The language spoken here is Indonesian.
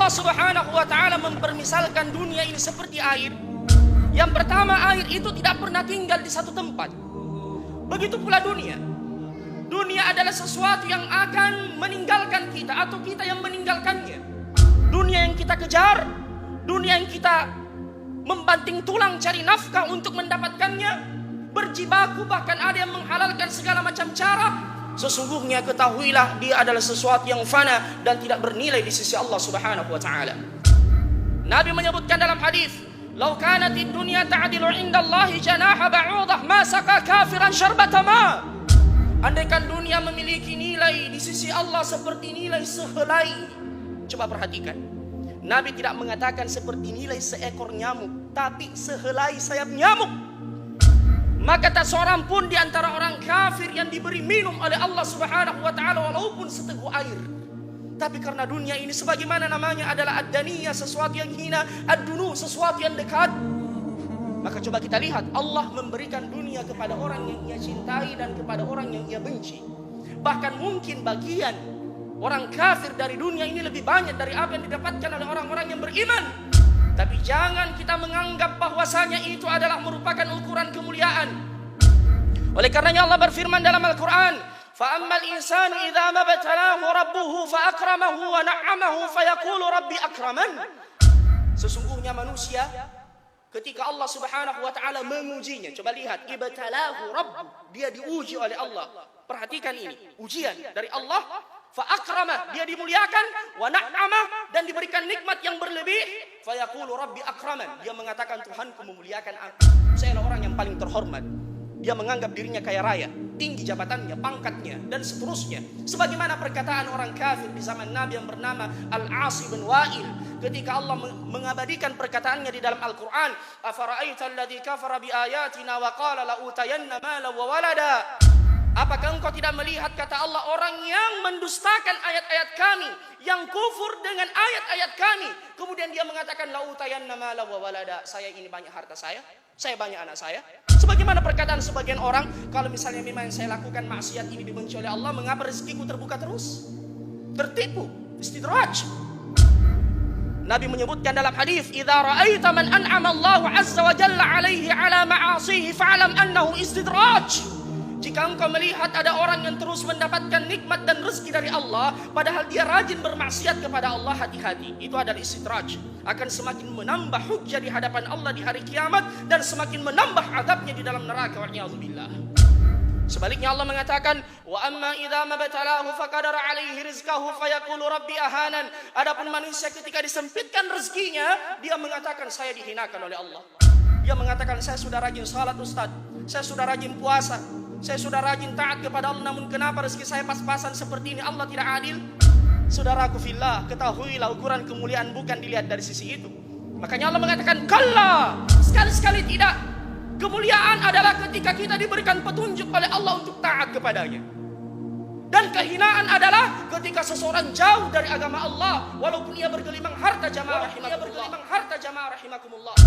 Allah Subhanahu wa ta'ala mempermisalkan dunia ini seperti air. Yang pertama, air itu tidak pernah tinggal di satu tempat. Begitu pula dunia. Dunia adalah sesuatu yang akan meninggalkan kita atau kita yang meninggalkannya. Dunia yang kita kejar, dunia yang kita membanting tulang cari nafkah untuk mendapatkannya, berjibaku, bahkan ada yang menghalalkan segala macam cara. Sesungguhnya ketahuilah dia adalah sesuatu yang fana dan tidak bernilai di sisi Allah Subhanahu wa ta'ala. Nabi menyebutkan dalam hadis, "Lau kanatid dunya ta'dilu 'indallahi janaha ba'udah ma saka kafiran syarbata ma." Andaikan dunia memiliki nilai di sisi Allah seperti nilai sehelai. Coba perhatikan. Nabi tidak mengatakan seperti nilai seekor nyamuk, tapi sehelai sayap nyamuk. Maka tak seorang pun di antara orang kafir yang diberi minum oleh Allah Subhanahu wa ta'ala walaupun seteguk air. Tapi karena dunia ini sebagaimana namanya adalah ad-daniyah, sesuatu yang hina, ad-dunu, sesuatu yang dekat. Maka coba kita lihat, Allah memberikan dunia kepada orang yang ia cintai dan kepada orang yang ia benci. Bahkan mungkin bagian orang kafir dari dunia ini lebih banyak dari apa yang didapatkan oleh orang-orang yang beriman. Tapi jangan kita menganggap bahwasanya itu adalah merupakan ukuran kemuliaan. Oleh karenanya Allah berfirman dalam Al-Quran, فَأَمَّا الْإِنسَانُ إِذَا مَبْتَلَاهُ رَبُّهُ فَأَكْرَمَهُ وَنَعَّمَهُ فَيَقُولُ رَبِّ أَكْرَمَنِ. Sesungguhnya manusia ketika Allah Subhanahu wa ta'ala mengujinya, coba lihat, ibtalahu rabbu, dia diuji oleh Allah. Perhatikan ini, ujian dari Allah. Fa'akramah, dia dimuliakan, wa na'amah, dan diberikan nikmat yang berlebih. Fayaqulu rabbi akraman, dia mengatakan Tuhanku memuliakan aku, saya adalah orang yang paling terhormat. Dia menganggap dirinya kaya raya, tinggi jabatannya, pangkatnya, dan seterusnya. Sebagaimana perkataan orang kafir di zaman Nabi yang bernama Al-As bin Wa'il, ketika Allah mengabadikan perkataannya di dalam Al-Quran, afara'aita alladhi kafara bi ayatina wa qala la'utayanna mala wa walada. Apakah engkau tidak melihat, kata Allah, orang yang mendustakan ayat-ayat kami, yang kufur dengan ayat-ayat kami, kemudian dia mengatakan la'utayanna mala wa walada, saya ini banyak harta saya banyak anak saya. Sebagaimana perkataan sebagian orang, kalau misalnya memang yang saya lakukan maksiat ini dibenci oleh Allah, mengapa rezekiku terbuka terus? Tertipu, istidraj. Nabi menyebutkan dalam hadis, "Idza ra'aita man an'ama Allahu 'azza wa jalla 'alaihi 'ala ma'asihi fa'lam annahu istidraj." Jika engkau melihat ada orang yang terus mendapatkan nikmat dan rezeki dari Allah, padahal dia rajin bermaksiat kepada Allah, hati-hati. Itu adalah istidraj. Akan semakin menambah hujjah di hadapan Allah di hari kiamat, dan semakin menambah azabnya di dalam neraka. Wa'iyadzubillah. Sebaliknya Allah mengatakan, wa amma idza mabtalahu faqadara alaihi rizqahu fayaqulu rabbi ahanan. Adapun manusia ketika disempitkan rezekinya, dia mengatakan saya dihinakan oleh Allah. Dia mengatakan saya sudah rajin salat Ustaz, saya sudah rajin puasa, saya sudah rajin taat kepada Allah, namun kenapa rezeki saya pas-pasan seperti ini? Allah tidak adil. Saudaraku fillah, ketahuilah ukuran kemuliaan bukan dilihat dari sisi itu. Makanya Allah mengatakan, kalla, sekali-sekali tidak. Kemuliaan adalah ketika kita diberikan petunjuk oleh Allah untuk taat kepadanya. Dan kehinaan adalah ketika seseorang jauh dari agama Allah, walaupun ia bergelimang harta jamaah rahimakumullah.